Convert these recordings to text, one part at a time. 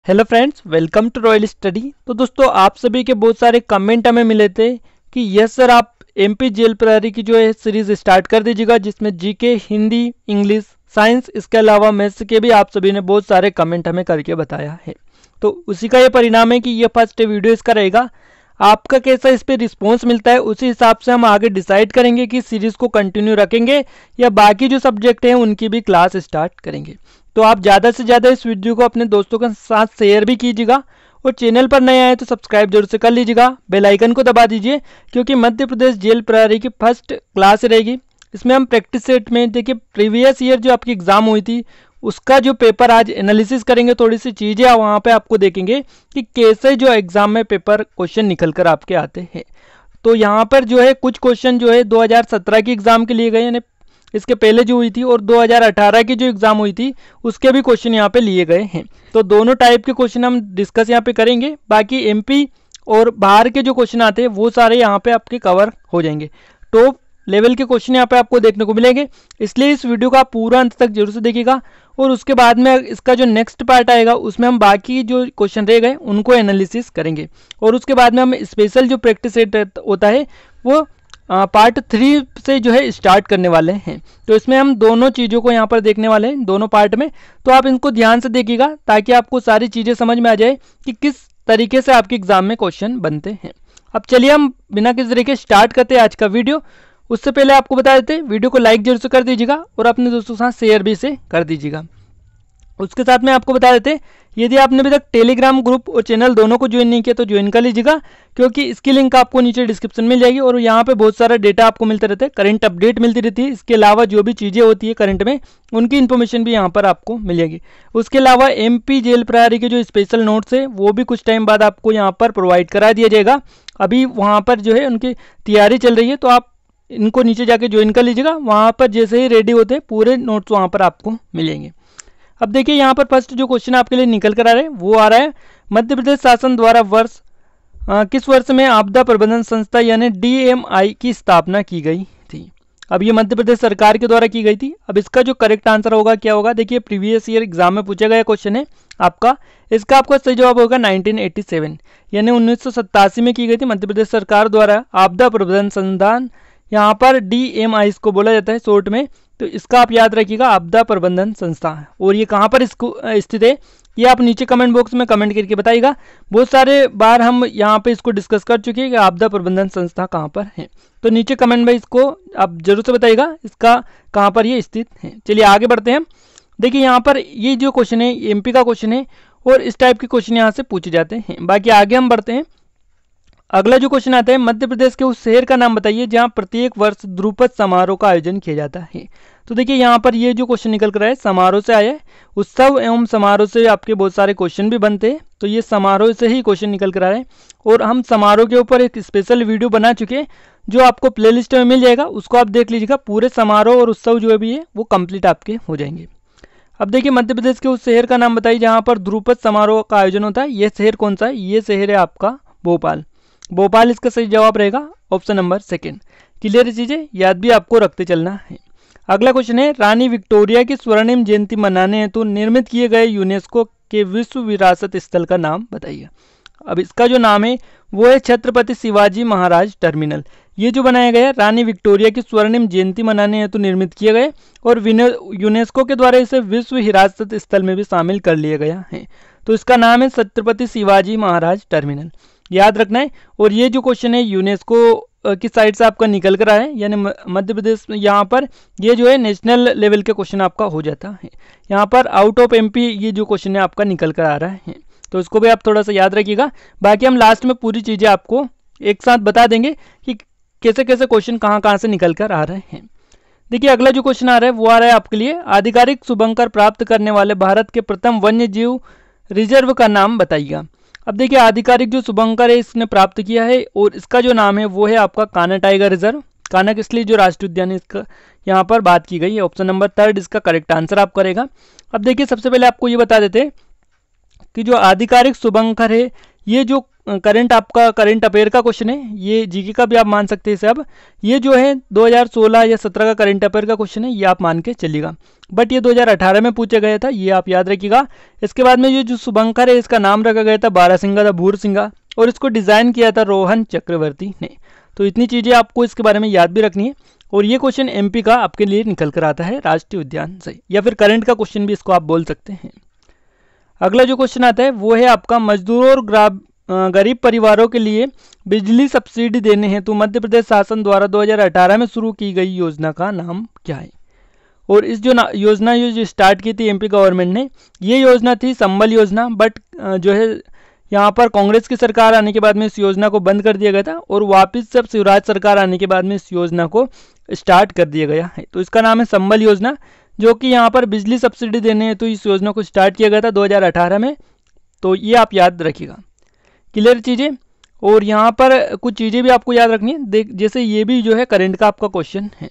Hello friends, welcome to Royal Study. तो दोस्तों, आप सभी के बहुत सारे कमेंट हमें मिले थे कि यस सर, आप एमपी जेल प्रहरी की जो है सीरीज स्टार्ट कर दीजिएगा, जिसमें जीके, हिंदी, इंग्लिश, साइंस, इसके अलावा मैथ्स के भी आप सभी ने बहुत सारे कमेंट हमें करके बताया है। तो उसी का ये परिणाम है कि ये फर्स्ट वीडियो इसका रहेगा। आपका कैसा इस पर रिस्पॉन्स मिलता है, उसी हिसाब से हम आगे डिसाइड करेंगे कि सीरीज़ को कंटिन्यू रखेंगे या बाकी जो सब्जेक्ट हैं उनकी भी क्लास स्टार्ट करेंगे। तो आप ज़्यादा से ज़्यादा इस वीडियो को अपने दोस्तों के साथ शेयर भी कीजिएगा और चैनल पर नए आए तो सब्सक्राइब जरूर से कर लीजिएगा, बेल आइकन को दबा दीजिए, क्योंकि मध्य प्रदेश जेल प्रहरी की फर्स्ट क्लास रहेगी। इसमें हम प्रैक्टिस सेट में देखिए प्रीवियस ईयर जो आपकी एग्ज़ाम हुई थी उसका जो पेपर आज एनालिसिस करेंगे, थोड़ी सी चीज़ें वहाँ पे आपको देखेंगे कि कैसे जो एग्ज़ाम में पेपर क्वेश्चन निकल कर आपके आते हैं। तो यहाँ पर जो है कुछ क्वेश्चन जो है 2017 की एग्ज़ाम के लिए गए, यानी इसके पहले जो हुई थी, और 2018 की जो एग्ज़ाम हुई थी उसके भी क्वेश्चन यहाँ पे लिए गए हैं। तो दोनों टाइप के क्वेश्चन हम डिस्कस यहाँ पे करेंगे। बाकी एमपी और बाहर के जो क्वेश्चन आते हैं वो सारे यहाँ पे आपके कवर हो जाएंगे। टॉप लेवल के क्वेश्चन यहाँ पे आपको देखने को मिलेंगे, इसलिए इस वीडियो का पूरा अंत तक जरूर से देखिएगा। और उसके बाद में इसका जो नेक्स्ट पार्ट आएगा उसमें हम बाकी जो क्वेश्चन रह गए उनको एनालिसिस करेंगे, और उसके बाद में हम स्पेशल जो प्रैक्टिस सेट होता है वो पार्ट 3 से जो है स्टार्ट करने वाले हैं। तो इसमें हम दोनों चीज़ों को यहाँ पर देखने वाले हैं, दोनों पार्ट में। तो आप इनको ध्यान से देखिएगा ताकि आपको सारी चीज़ें समझ में आ जाए कि किस तरीके से आपके एग्जाम में क्वेश्चन बनते हैं। अब चलिए हम बिना किसी तरीके स्टार्ट करते हैं आज का वीडियो। उससे पहले आपको बता देते, वीडियो को लाइक जरूर से कर दीजिएगा और अपने दोस्तों के साथ शेयर भी इसे कर दीजिएगा। उसके साथ में आपको बता देते, यदि आपने अभी तक टेलीग्राम ग्रुप और चैनल दोनों को ज्वाइन नहीं किया तो ज्वाइन कर लीजिएगा, क्योंकि इसकी लिंक आपको नीचे डिस्क्रिप्शन में मिल जाएगी। और यहाँ पे बहुत सारा डेटा आपको मिलता रहता है, करंट अपडेट मिलती रहती है। इसके अलावा जो भी चीज़ें होती है करंट में उनकी इन्फॉर्मेशन भी यहाँ पर आपको मिल जाएगी। उसके अलावा एमपी जेल प्रहरी के जो स्पेशल नोट्स है वो भी कुछ टाइम बाद आपको यहाँ पर प्रोवाइड करा दिया जाएगा। अभी वहाँ पर जो है उनकी तैयारी चल रही है, तो आप इनको नीचे जाके ज्वाइन कर लीजिएगा। वहाँ पर जैसे ही रेडी होते हैं पूरे नोट्स वहाँ पर आपको मिलेंगे। अब देखिए यहाँ पर फर्स्ट जो क्वेश्चन आपके लिए निकल कर आ रहे हैं वो आ रहा है, मध्य प्रदेश शासन द्वारा किस वर्ष में आपदा प्रबंधन संस्था यानी डीएमआई की स्थापना की गई थी। अब ये मध्य प्रदेश सरकार के द्वारा की गई थी। अब इसका जो करेक्ट आंसर होगा क्या होगा, देखिए प्रीवियस ईयर एग्जाम में पूछा गया क्वेश्चन है आपका। इसका आपका सही जवाब होगा 1987, यानी 1987 में की गई थी मध्य प्रदेश सरकार द्वारा आपदा प्रबंधन संस्थान। यहाँ पर डीएमआई को बोला जाता है शॉर्ट में। तो इसका आप याद रखिएगा, आपदा प्रबंधन संस्था। और ये कहाँ पर इसको स्थित है ये आप नीचे कमेंट बॉक्स में कमेंट करके बताइएगा। बहुत सारे बार हम यहाँ पे इसको डिस्कस कर चुके हैं कि आपदा प्रबंधन संस्था कहाँ पर है। तो नीचे कमेंट में इसको आप जरूर से बताइएगा इसका कहाँ पर ये स्थित है। चलिए आगे बढ़ते हैं। देखिए यहाँ पर ये जो क्वेश्चन है एमपी का क्वेश्चन है, और इस टाइप के क्वेश्चन यहाँ से पूछे जाते हैं। बाकी आगे हम बढ़ते हैं। अगला जो क्वेश्चन आता है, मध्य प्रदेश के उस शहर का नाम बताइए जहां प्रत्येक वर्ष ध्रुपद समारोह का आयोजन किया जाता है। तो देखिए यहाँ पर ये जो क्वेश्चन निकल कर आया है समारोह से आया है। उत्सव एवं समारोह से आपके बहुत सारे क्वेश्चन भी बनते हैं, तो ये समारोह से ही क्वेश्चन निकल कर आ रहे हैं। और हम समारोह के ऊपर एक स्पेशल वीडियो बना चुके हैं जो आपको प्लेलिस्ट में मिल जाएगा, उसको आप देख लीजिएगा। पूरे समारोह और उत्सव जो भी है वो कंप्लीट आपके हो जाएंगे। अब देखिए मध्य प्रदेश के उस शहर का नाम बताइए जहाँ पर ध्रुपद समारोह का आयोजन होता है। ये शहर कौन सा है, ये शहर है आपका भोपाल। भोपाल इसका सही जवाब रहेगा, ऑप्शन नंबर 2। क्लियर चीजें याद भी आपको रखते चलना है। अगला क्वेश्चन है, रानी विक्टोरिया की स्वर्णिम जयंती मनाने हेतु निर्मित किए गए यूनेस्को के विश्व विरासत स्थल का नाम बताइए। अब इसका जो नाम है वो है छत्रपति शिवाजी महाराज टर्मिनल। ये जो बनाया गया रानी विक्टोरिया की स्वर्णिम जयंती मनाने हेतु निर्मित किए गए, और यूनेस्को के द्वारा इसे विश्व विरासत स्थल में भी शामिल कर लिया गया है। तो इसका नाम है छत्रपति शिवाजी महाराज टर्मिनल, याद रखना है। और ये जो क्वेश्चन है यूनेस्को की साइड से आपका निकल कर आया है, यानी मध्य प्रदेश में यहाँ पर ये जो है नेशनल लेवल के क्वेश्चन आपका हो जाता है। यहाँ पर आउट ऑफ एमपी ये जो क्वेश्चन है आपका निकल कर आ रहा है, तो इसको भी आप थोड़ा सा याद रखिएगा। बाकी हम लास्ट में पूरी चीज़ें आपको एक साथ बता देंगे कि कैसे कैसे क्वेश्चन कहाँ से निकल कर आ रहे हैं। देखिए अगला जो क्वेश्चन आ रहा है वो आ रहा है आपके लिए, आधिकारिक शुभंकर प्राप्त करने वाले भारत के प्रथम वन्य जीव रिजर्व का नाम बताइएगा। अब देखिए आधिकारिक जो शुभंकर है इसने प्राप्त किया है, और इसका जो नाम है वो है आपका कान्हा टाइगर रिजर्व। कान्हा इसलिए जो राष्ट्रीय उद्यान है इसका यहाँ पर बात की गई है। ऑप्शन नंबर 3 इसका करेक्ट आंसर आप करेगा। अब देखिए सबसे पहले आपको ये बता देते हैं कि जो आधिकारिक शुभंकर है, ये जो करंट अफेयर का क्वेश्चन है, ये जीके का भी आप मान सकते हैं इसे। अब ये जो है 2016 या 17 का करंट अफेयर का क्वेश्चन है, ये आप मान के चलिएगा, बट ये 2018 में पूछा गया था, ये आप याद रखिएगा। इसके बाद में ये जो शुभंकर है, इसका नाम रखा गया था बारासिंगा द भूरसिंगा, और इसको डिज़ाइन किया था रोहन चक्रवर्ती ने। तो इतनी चीज़ें आपको इसके बारे में याद भी रखनी है। और ये क्वेश्चन एमपी का आपके लिए निकल कर आता है राष्ट्रीय उद्यान से, या फिर करंट का क्वेश्चन भी इसको आप बोल सकते हैं। अगला जो क्वेश्चन आता है वो है आपका, मजदूरों और गरीब परिवारों के लिए बिजली सब्सिडी देने हेतु मध्य प्रदेश शासन द्वारा 2018 में शुरू की गई योजना का नाम क्या है। और इस जो योजना जो स्टार्ट की थी एमपी गवर्नमेंट ने, ये योजना थी संबल योजना, बट जो है यहाँ पर कांग्रेस की सरकार आने के बाद में इस योजना को बंद कर दिया गया था, और वापस जब शिवराज सरकार आने के बाद में इस योजना को स्टार्ट कर दिया गया है। तो इसका नाम है संबल योजना, जो कि यहाँ पर बिजली सब्सिडी देने हेतु इस योजना को स्टार्ट किया गया था 2018 में। तो ये आप याद रखिएगा, क्लियर चीज़ें। और यहाँ पर कुछ चीज़ें भी आपको याद रखनी है, जैसे ये भी जो है करंट का आपका क्वेश्चन है।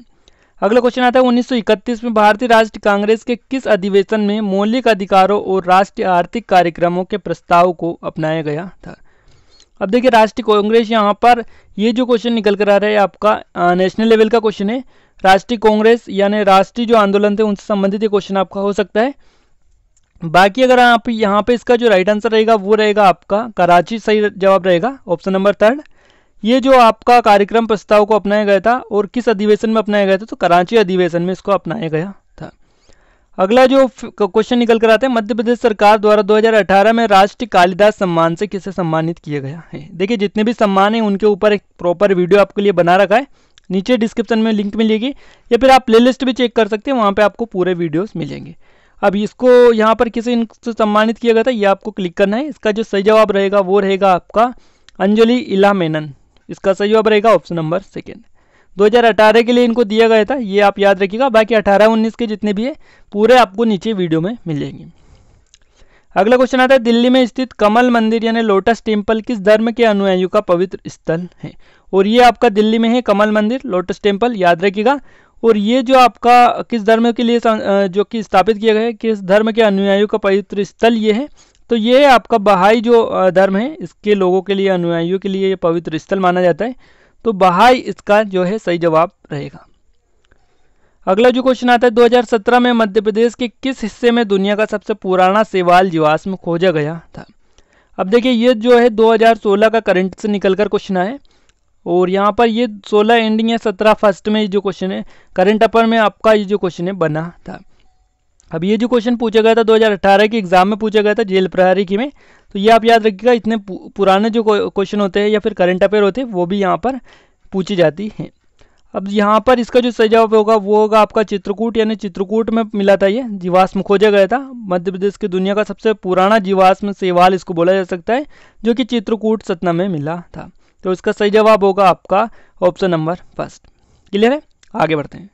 अगला क्वेश्चन आता है, 1931 में भारतीय राष्ट्रीय कांग्रेस के किस अधिवेशन में मौलिक अधिकारों और राष्ट्रीय आर्थिक कार्यक्रमों के प्रस्ताव को अपनाया गया था। अब देखिए, राष्ट्रीय कांग्रेस, यहाँ पर ये जो क्वेश्चन निकल कर आ रहा है आपका नेशनल लेवल का क्वेश्चन है। राष्ट्रीय कांग्रेस यानी राष्ट्रीय जो आंदोलन थे उनसे संबंधित ये क्वेश्चन आपका हो सकता है। बाकी अगर आप यहाँ पे इसका जो राइट आंसर रहेगा वो रहेगा आपका कराची, सही जवाब रहेगा ऑप्शन नंबर 3। ये जो आपका कार्यक्रम प्रस्ताव को अपनाया गया था और किस अधिवेशन में अपनाया गया था, तो कराची अधिवेशन में इसको अपनाया गया था। अगला जो क्वेश्चन निकल कर आता है, मध्य प्रदेश सरकार द्वारा 2018 में राष्ट्रीय कालिदास सम्मान से किसे सम्मानित किया गया है। देखिए, जितने भी सम्मान है उनके ऊपर एक प्रॉपर वीडियो आपके लिए बना रखा है, नीचे डिस्क्रिप्शन में लिंक मिलेगी, या फिर आप प्लेलिस्ट भी चेक कर सकते हैं, वहाँ पे आपको पूरे वीडियोस मिलेंगे। अब इसको यहाँ पर किसे इनसे सम्मानित किया गया था, ये आपको क्लिक करना है। इसका जो सही जवाब रहेगा वो रहेगा आपका अंजलि इला मेनन। इसका सही जवाब रहेगा ऑप्शन नंबर 2। 2018 के लिए इनको दिया गया था, ये आप याद रखिएगा। बाकी 18-19 के जितने भी है पूरे आपको नीचे वीडियो में मिलेंगे। अगला क्वेश्चन आता है, दिल्ली में स्थित कमल मंदिर यानी लोटस टेम्पल किस धर्म के अनुयायियों का पवित्र स्थल है। और ये आपका दिल्ली में है कमल मंदिर, लोटस टेम्पल, याद रखिएगा। और ये जो आपका किस धर्म के लिए जो कि स्थापित किया गया है, किस धर्म के अनुयायियों का पवित्र स्थल ये है, तो ये आपका बहाई जो धर्म है इसके लोगों के लिए, अनुयायियों के लिए ये पवित्र स्थल माना जाता है। तो बहाई इसका जो है सही जवाब रहेगा। अगला जो क्वेश्चन आता है, 2017 में मध्य प्रदेश के किस हिस्से में दुनिया का सबसे पुराना शैवाल जीवाश्म खोजा गया था। अब देखिए, ये जो है 2016 का करंट से निकलकर क्वेश्चन आया, और यहाँ पर ये 16 एंडिंग या 17 फर्स्ट में जो क्वेश्चन है करंट अफेयर में आपका ये जो क्वेश्चन है बना था। अब ये जो क्वेश्चन पूछा गया था 2018 के एग्जाम में पूछा गया था जेल प्रहरी की में, तो ये आप याद रखिएगा। इतने पुराने जो क्वेश्चन होते हैं या फिर करंट अफेयर होते हैं वो भी यहाँ पर पूछी जाती हैं। अब यहाँ पर इसका जो सही जवाब होगा वो होगा आपका चित्रकूट, यानी चित्रकूट में मिला था, ये जीवाश्म खोजा गया था। मध्य प्रदेश की दुनिया का सबसे पुराना जीवाश्म शैवाल इसको बोला जा सकता है, जो कि चित्रकूट सतना में मिला था। तो इसका सही जवाब होगा आपका ऑप्शन नंबर 1। क्लियर है, आगे बढ़ते हैं।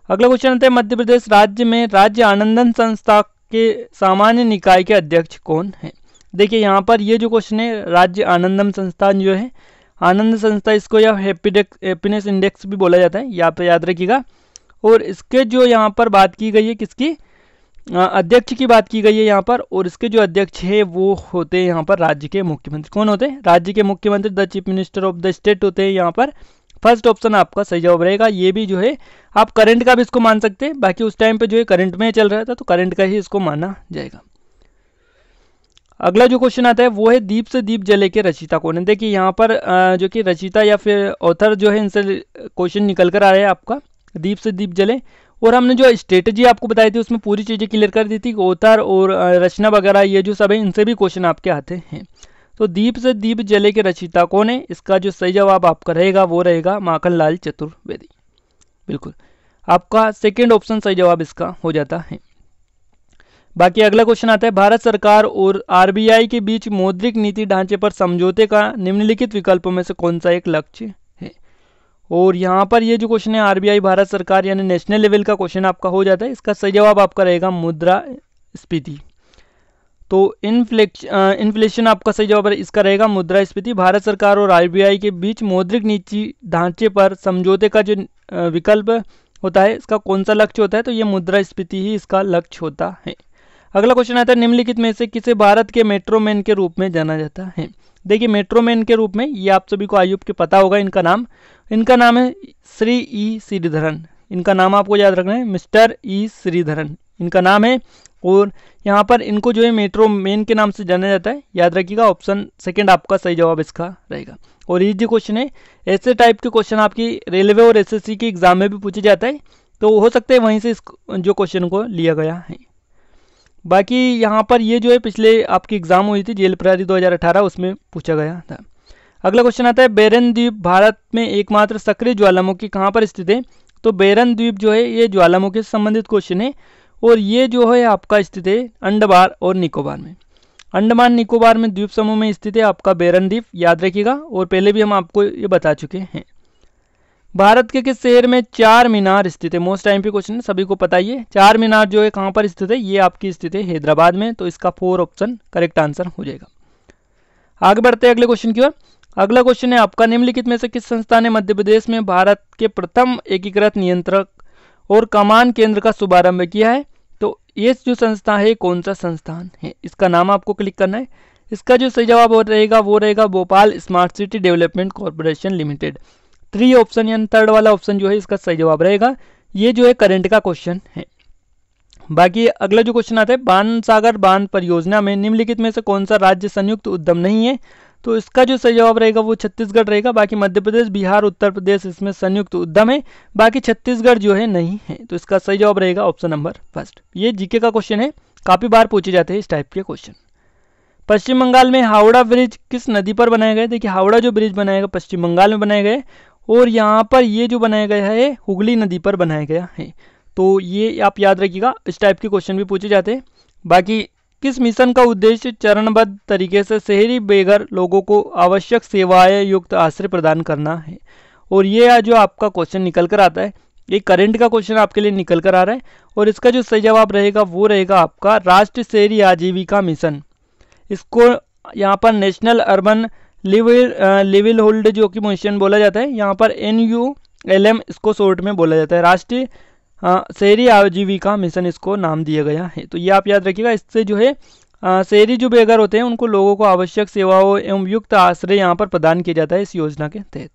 अगला क्वेश्चन आता है, मध्य प्रदेश राज्य में राज्य आनंदन संस्था के सामान्य निकाय के अध्यक्ष कौन है। देखिए, यहाँ पर ये जो क्वेश्चन है, राज्य आनंदम संस्थान जो है, आनंद संस्था, इसको या हैप्पीनेस इंडेक्स भी बोला जाता है, यहाँ पे याद रखिएगा। और इसके जो यहाँ पर बात की गई है, किसकी अध्यक्ष की बात की गई है यहाँ पर, और इसके जो अध्यक्ष है वो होते हैं यहाँ पर राज्य के मुख्यमंत्री। कौन होते हैं, राज्य के मुख्यमंत्री, the chief minister of the state होते हैं यहाँ पर। फर्स्ट ऑप्शन आपका सही जवाब रहेगा। ये भी जो है आप करंट का भी इसको मान सकते हैं, बाकी उस टाइम पे जो है करंट में चल रहा था तो करंट का ही इसको माना जाएगा। अगला जो क्वेश्चन आता है वो है, दीप से दीप जले के रचयिता कौन है। देखिए, यहाँ पर जो कि रचयिता या फिर ऑथर जो है, इनसे क्वेश्चन निकल कर आ रहा है आपका, दीप से दीप जले। और हमने जो स्ट्रेटेजी आपको बताई थी उसमें पूरी चीज़ें क्लियर कर दी थी, ऑथर और रचना वगैरह ये जो सब है इनसे भी क्वेश्चन आपके आते हैं। तो दीप से दीप जले के रचयिता कौन है, इसका जो सही जवाब आपका रहेगा वो रहेगा माखनलाल चतुर्वेदी। बिल्कुल, आपका सेकेंड ऑप्शन सही जवाब इसका हो जाता है। बाकी अगला क्वेश्चन आता है, भारत सरकार और आरबीआई के बीच मौद्रिक नीति ढांचे पर समझौते का निम्नलिखित विकल्पों में से कौन सा एक लक्ष्य है। और यहाँ पर ये जो क्वेश्चन है आरबीआई भारत सरकार यानी नेशनल लेवल का क्वेश्चन आपका हो जाता है। इसका सही जवाब आपका रहेगा मुद्रास्फीति। तो इन्फ्लेशन आपका सही जवाब इसका रहेगा मुद्रास्फीति। भारत सरकार और आरबीआई के बीच मौद्रिक नीति ढांचे पर समझौते का जो विकल्प होता है, इसका कौन सा लक्ष्य होता है, तो ये मुद्रास्फीति ही इसका लक्ष्य होता है। अगला क्वेश्चन आता है निम्नलिखित में से किसे भारत के मेट्रो मैन के रूप में जाना जाता है। देखिए मेट्रो मैन के रूप में ये आप सभी को आयुब के पता होगा इनका नाम है श्री ई श्रीधरन। इनका नाम आपको याद रखना है, मिस्टर ई श्रीधरन इनका नाम है। और यहाँ पर इनको जो है मेट्रो मैन के नाम से जाना जाता है, याद रखिएगा। ऑप्शन सेकंड आपका सही जवाब इसका रहेगा। और ये जो क्वेश्चन है ऐसे टाइप के क्वेश्चन आपकी रेलवे और एसएससी के एग्जाम में भी पूछे जाता है, तो हो सकता है वहीं से इस जो क्वेश्चन को लिया गया है। बाकी यहाँ पर ये जो है पिछले आपकी एग्जाम हुई थी जेल प्रहरी 2018, उसमें पूछा गया था। अगला क्वेश्चन आता है बेरन द्वीप भारत में एकमात्र सक्रिय ज्वालामुखी कहाँ पर स्थित है। तो बेरन द्वीप जो है ये ज्वालामुखी से संबंधित क्वेश्चन है और ये जो है आपका स्थित है अंडमान और निकोबार में। अंडमान निकोबार में द्वीप समूह में स्थित है आपका बेरन द्वीप, याद रखिएगा। और पहले भी हम आपको ये बता चुके हैं। भारत के किस शहर में चार मीनार स्थित है। मोस्ट टाइम पे क्वेश्चन है, सभी को पता ही है। चार मीनार जो है कहाँ पर स्थित है, ये आपकी स्थित है हैदराबाद में। तो इसका 4 ऑप्शन करेक्ट आंसर हो जाएगा। आगे बढ़ते हैं अगले क्वेश्चन की ओर। अगला क्वेश्चन है आपका निम्नलिखित में से किस संस्था ने मध्य प्रदेश में भारत के प्रथम एकीकृत नियंत्रक और कमान केंद्र का शुभारंभ किया है। तो ये जो संस्था है कौन सा संस्थान है, इसका नाम आपको क्लिक करना है। इसका जो सही जवाब रहेगा वो रहेगा Bhopal smart city development corporation limited. 3 option यानी थर्ड वाला ऑप्शन जो है इसका सही जवाब रहेगा। ये जो है करंट का क्वेश्चन है। बाकी अगला जो क्वेश्चन आता है बाणसागर बांध परियोजना में निम्नलिखित में से कौन सा राज्य संयुक्त उद्यम नहीं है। तो इसका जो सही जवाब रहेगा वो छत्तीसगढ़ रहेगा। बाकी मध्य प्रदेश, बिहार, उत्तर प्रदेश इसमें संयुक्त उद्यम है। बाकी छत्तीसगढ़ जो है नहीं है। तो इसका सही जवाब रहेगा ऑप्शन नंबर फर्स्ट। ये जीके का क्वेश्चन है, काफी बार पूछे जाते हैं इस टाइप के क्वेश्चन। पश्चिम बंगाल में हावड़ा ब्रिज किस नदी पर बनाया गया। देखिए हावड़ा जो ब्रिज बनाया गया पश्चिम बंगाल में बनाया गया और यहाँ पर ये जो बनाया गया है हुगली नदी पर बनाया गया है। तो ये आप याद रखिएगा, इस टाइप के क्वेश्चन भी पूछे जाते हैं। बाकी किस मिशन का उद्देश्य चरणबद्ध तरीके से शहरी बेघर लोगों को आवश्यक सेवाएं युक्त आश्रय प्रदान करना है। और ये जो आपका क्वेश्चन निकल कर आता है, ये करंट का क्वेश्चन आपके लिए निकल कर आ रहा है। और इसका जो सही जवाब रहेगा वो रहेगा आपका राष्ट्रीय शहरी आजीविका मिशन। इसको यहाँ पर नेशनल अर्बन लिवलीहुड जो कि मिशन बोला जाता है, यहाँ पर NULM इसको शॉर्ट में बोला जाता है। राष्ट्रीय शहरी आजीविका मिशन इसको नाम दिया गया है। तो ये आप याद रखिएगा। इससे जो है शहरी जो बेघर होते हैं उनको लोगों को आवश्यक सेवाओं एवं युक्त आश्रय यहाँ पर प्रदान किया जाता है इस योजना के तहत।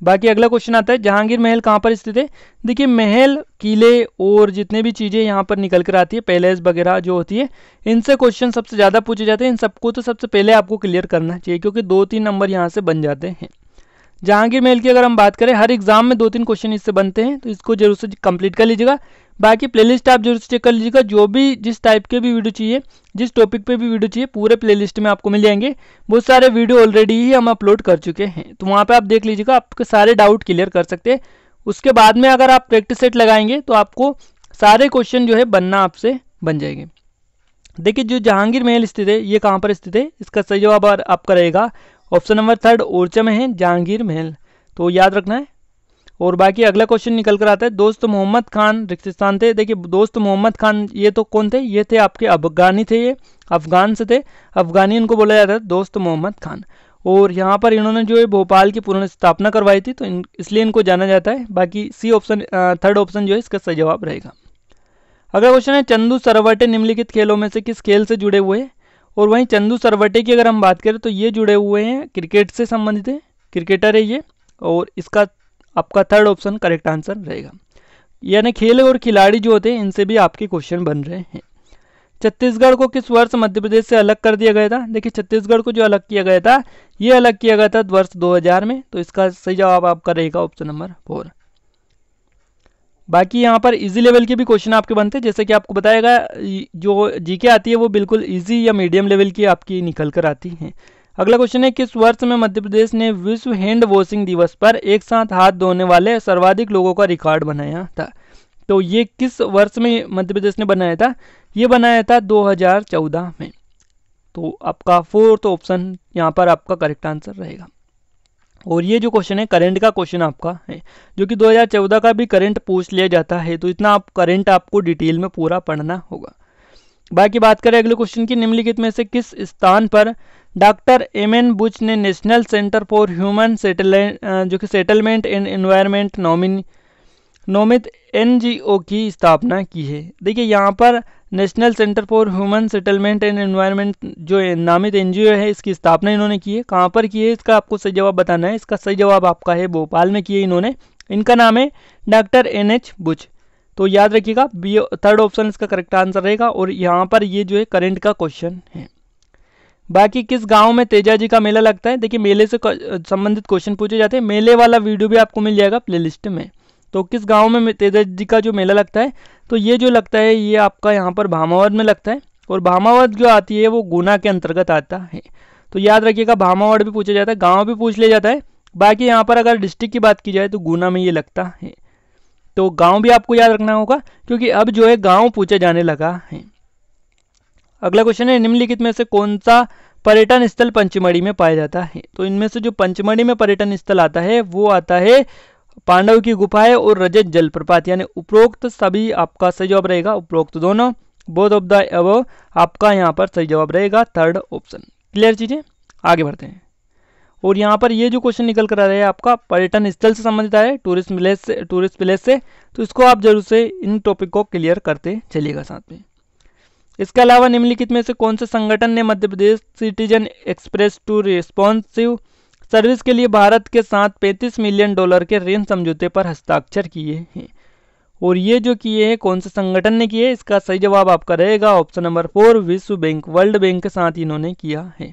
बाकी अगला क्वेश्चन आता है जहांगीर महल कहाँ पर स्थित है। देखिए महल, किले और जितने भी चीज़ें यहाँ पर निकल कर आती है, पैलेस वगैरह जो होती है, इनसे क्वेश्चन सबसे ज़्यादा पूछे जाते हैं। इन सबको तो सबसे पहले आपको क्लियर करना चाहिए क्योंकि 2-3 नंबर यहाँ से बन जाते हैं। जहांगीर महल की अगर हम बात करें, हर एग्जाम में 2-3 क्वेश्चन इससे बनते हैं, तो इसको जरूर से कंप्लीट कर लीजिएगा। बाकी प्लेलिस्ट आप जरूर से चेक कर लीजिएगा। जो भी जिस टाइप के भी वीडियो चाहिए, जिस टॉपिक पे भी वीडियो चाहिए, पूरे प्लेलिस्ट में आपको मिल जाएंगे। बहुत सारे वीडियो ऑलरेडी ही हम अपलोड कर चुके हैं, तो वहाँ पे आप देख लीजिएगा, आपके सारे डाउट क्लियर कर सकते हैं। उसके बाद में अगर आप प्रैक्टिस सेट लगाएंगे तो आपको सारे क्वेश्चन जो है बनना आपसे बन जाएंगे। देखिए जो जहांगीर महल स्थित है ये कहाँ पर स्थित है, इसका सही जवाब आपका रहेगा ऑप्शन नंबर थर्ड, ओरछा में है जहांगीर महल, तो याद रखना है। और बाकी अगला क्वेश्चन निकल कर आता है दोस्त मोहम्मद खान रिक्तिस्तान थे। देखिए दोस्त मोहम्मद खान ये तो कौन थे, ये थे आपके अफगानी थे, ये अफगान से थे, अफगानी इनको बोला जाता है दोस्त मोहम्मद खान। और यहाँ पर इन्होंने जो है भोपाल की पुनः स्थापना करवाई थी, तो इसलिए इनको जाना जाता है। बाकी सी ऑप्शन थर्ड ऑप्शन जो है इसका सही जवाब रहेगा। अगला क्वेश्चन है चंदू सरवटे निम्नलिखित खेलों में से किस खेल से जुड़े हुए हैं। और वहीं चंदू सरवटे की अगर हम बात करें तो ये जुड़े हुए हैं क्रिकेट से संबंधित है, क्रिकेटर है ये। और इसका आपका थर्ड ऑप्शन करेक्ट आंसर रहेगा। यानी खेल और खिलाड़ी जो होते हैं इनसे भी आपके क्वेश्चन बन रहे हैं। छत्तीसगढ़ को किस वर्ष मध्य प्रदेश से अलग कर दिया गया था। देखिए छत्तीसगढ़ को जो अलग किया गया था, ये अलग किया गया था वर्ष 2000 में, तो इसका सही जवाब आपका रहेगा ऑप्शन नंबर 4। बाकी यहाँ पर इजी लेवल के भी क्वेश्चन आपके बनते हैं, जैसे कि आपको बताएगा जो जीके आती है वो बिल्कुल इजी या मीडियम लेवल की आपकी निकल कर आती है। अगला क्वेश्चन है किस वर्ष में मध्य प्रदेश ने विश्व हैंड वॉशिंग दिवस पर एक साथ हाथ धोने वाले सर्वाधिक लोगों का रिकॉर्ड बनाया था। तो ये किस वर्ष में मध्य प्रदेश ने बनाया था, ये बनाया था 2014 में। तो आपका फोर्थ ऑप्शन यहाँ पर आपका करेक्ट आंसर रहेगा। और ये जो क्वेश्चन है करंट का क्वेश्चन आपका है, जो कि 2014 का भी करंट पूछ लिया जाता है, तो इतना आप करंट आपको डिटेल में पूरा पढ़ना होगा। बाकी बात करें अगले क्वेश्चन की, निम्नलिखित में से किस स्थान पर डॉक्टर एमएन बुच ने national centre for human settlement and environment नोमित NGO की स्थापना की है? देखिए यहाँ पर national centre for human settlement and environment जो नामित NGO है, इसकी स्थापना इन्होंने की है। कहाँ पर की है, इसका आपको सही जवाब बताना है। इसका सही जवाब आपका है भोपाल में की है इन्होंने। इनका नाम है डॉक्टर NH बुच। तो याद रखिएगा, बी थर्ड ऑप्शन इसका करेक्ट आंसर रहेगा। और यहाँ पर ये जो है करंट का क्वेश्चन है। बाकी किस गांव में तेजा जी का मेला लगता है? देखिए मेले से संबंधित क्वेश्चन पूछे जाते हैं। मेले वाला वीडियो भी आपको मिल जाएगा प्लेलिस्ट में। तो किस गांव में तेजा जी का जो मेला लगता है, तो ये जो लगता है ये आपका यहाँ पर भामावत में लगता है। और भामावत जो आती है वो गुना के अंतर्गत आता है। तो याद रखिएगा, भामावत भी पूछा जाता है, गाँव भी पूछ लिया जाता है। बाकी यहाँ पर अगर डिस्ट्रिक्ट की बात की जाए तो गुना में ये लगता है। तो गाँव भी आपको याद रखना होगा, क्योंकि अब जो है गाँव पूछा जाने लगा है। अगला क्वेश्चन है, निम्नलिखित में से कौन सा पर्यटन स्थल पंचमढ़ी में पाया जाता है? तो इनमें से जो पंचमढ़ी में पर्यटन स्थल आता है वो आता है पांडव की गुफाएं और रजत जलप्रपात। यानी उपरोक्त सभी आपका सही जवाब रहेगा। उपरोक्त दोनों, बोथ ऑफ द अबव आपका यहाँ पर सही जवाब रहेगा थर्ड ऑप्शन। क्लियर चीजें, आगे बढ़ते हैं। और यहाँ पर ये जो क्वेश्चन निकल कर आ रहा है आपका पर्यटन स्थल से संबंधित है, टूरिस्ट प्लेस से, तो इसको आप जरूर से इन टॉपिक को क्लियर करते चलिएगा साथ में। इसके अलावा निम्नलिखित में से कौन से संगठन ने Madhya Pradesh citizen express to responsive service के लिए भारत के साथ $35 मिलियन के ऋण समझौते पर हस्ताक्षर किए हैं? और ये जो किए हैं कौन से संगठन ने किए? इसका सही जवाब आपका रहेगा ऑप्शन नंबर 4, विश्व बैंक, वर्ल्ड बैंक के साथ इन्होंने किया है।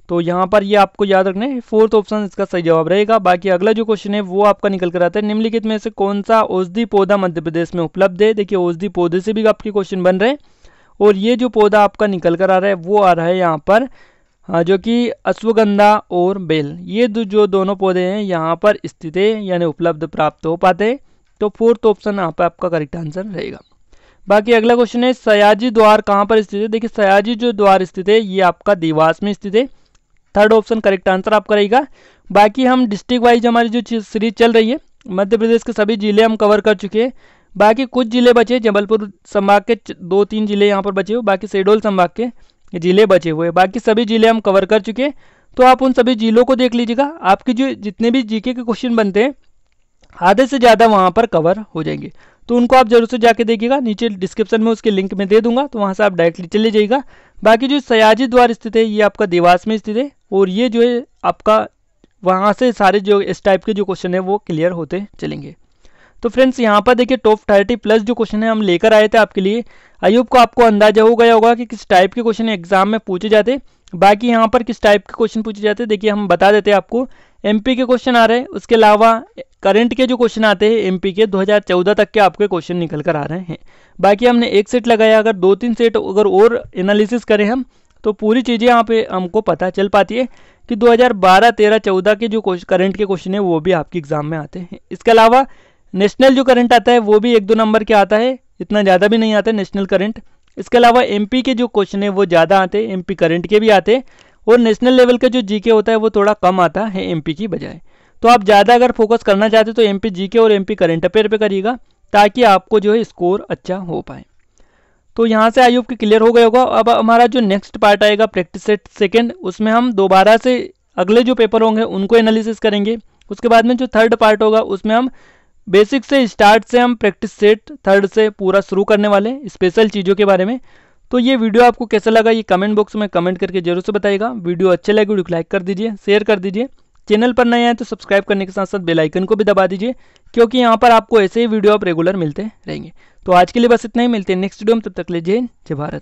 तो यहाँ पर ये आपको याद रखना है, फोर्थ ऑप्शन इसका सही जवाब रहेगा। बाकी अगला जो क्वेश्चन है वो आपका निकल कर आता है, निम्नलिखित में से कौन सा औषधि पौधा मध्य प्रदेश में उपलब्ध है? देखिए औषधि पौधे से भी आपके क्वेश्चन बन रहे हैं। और ये जो पौधा आपका निकल कर आ रहा है वो आ रहा है यहाँ पर जो कि अश्वगंधा और बेल, ये जो दोनों पौधे हैं यहाँ पर स्थित है, यानी उपलब्ध प्राप्त हो पाते हैं। तो फोर्थ ऑप्शन यहाँ पर आपका करेक्ट आंसर रहेगा। बाकी अगला क्वेश्चन है, सयाजी द्वार कहाँ पर स्थित है? देखिए सयाजी जो द्वार स्थित है ये आपका देवास में स्थित है। थर्ड ऑप्शन करेक्ट आंसर आपका रहेगा। बाकी हम डिस्ट्रिक्ट वाइज हमारी जो सीरीज चल रही है, मध्य प्रदेश के सभी जिले हम कवर कर चुके हैं। बाकी कुछ जिले बचे, जबलपुर संभाग के 2-3 जिले यहाँ पर बचे हुए, बाकी शहडोल संभाग के जिले बचे हुए, बाकी सभी जिले हम कवर कर चुके हैं। तो आप उन सभी जिलों को देख लीजिएगा, आपके जो जितने भी जीके के क्वेश्चन बनते हैं आधे से ज़्यादा वहाँ पर कवर हो जाएंगे। तो उनको आप जरूर से जाके देखिएगा, नीचे डिस्क्रिप्शन में उसके लिंक में दे दूंगा, तो वहाँ से आप डायरेक्टली चले जाइएगा। बाकी जो सयाजी द्वार स्थित है ये आपका देवास में स्थित है। और ये जो है आपका वहाँ से सारे जो इस टाइप के जो क्वेश्चन है वो क्लियर होते चलेंगे। तो फ्रेंड्स यहाँ पर देखिए टॉप 30+ जो क्वेश्चन है हम लेकर आए थे आपके लिए। आई होप को आपको अंदाजा हो गया होगा कि किस टाइप के क्वेश्चन एग्जाम में पूछे जाते। बाकी यहाँ पर किस टाइप के क्वेश्चन पूछे जाते देखिए हम बता देते हैं आपको। MP के क्वेश्चन आ रहे हैं, उसके अलावा करंट के जो क्वेश्चन आते हैं MP के 2014 तक के आपके क्वेश्चन निकल कर आ रहे हैं। बाकी हमने एक सेट लगाया, अगर 2-3 सेट अगर और एनालिसिस करें हम तो पूरी चीज़ें यहाँ पे हमको पता चल पाती है कि 2012, 13, 14 के जो करंट के क्वेश्चन है वो भी आपके एग्जाम में आते हैं। इसके अलावा नेशनल जो करंट आता है वो भी 1-2 नंबर के आता है, इतना ज़्यादा भी नहीं आता है नेशनल करंट। इसके अलावा MP के जो क्वेश्चन है वो ज़्यादा आते हैं, MP करंट के भी आते हैं। और नेशनल लेवल का जो GK होता है वो थोड़ा कम आता है MP की बजाय। तो आप ज़्यादा अगर फोकस करना चाहते तो MP GK और MP करंट अफेयर पे करिएगा, ताकि आपको जो है स्कोर अच्छा हो पाए। तो यहाँ से आई होप कि क्लियर हो गया होगा। अब हमारा जो नेक्स्ट पार्ट आएगा प्रैक्टिस सेट सेकेंड, उसमें हम दोबारा से अगले जो पेपर होंगे उनको एनालिसिस करेंगे। उसके बाद में जो थर्ड पार्ट होगा उसमें हम बेसिक से स्टार्ट से हम प्रैक्टिस सेट थर्ड से पूरा शुरू करने वाले हैं स्पेशल चीज़ों के बारे में। तो ये वीडियो आपको कैसा लगा ये कमेंट बॉक्स में कमेंट करके जरूर से बताइएगा। वीडियो अच्छे लगे वीडियो को लाइक कर दीजिए, शेयर कर दीजिए। चैनल पर नए हैं तो सब्सक्राइब करने के साथ साथ बेल आइकन को भी दबा दीजिए, क्योंकि यहाँ पर आपको ऐसे ही वीडियो आप रेगुलर मिलते रहेंगे। तो आज के लिए बस इतना ही, मिलते हैं नेक्स्ट वीडियो में, तब तक ले जय हिंद, जय भारत।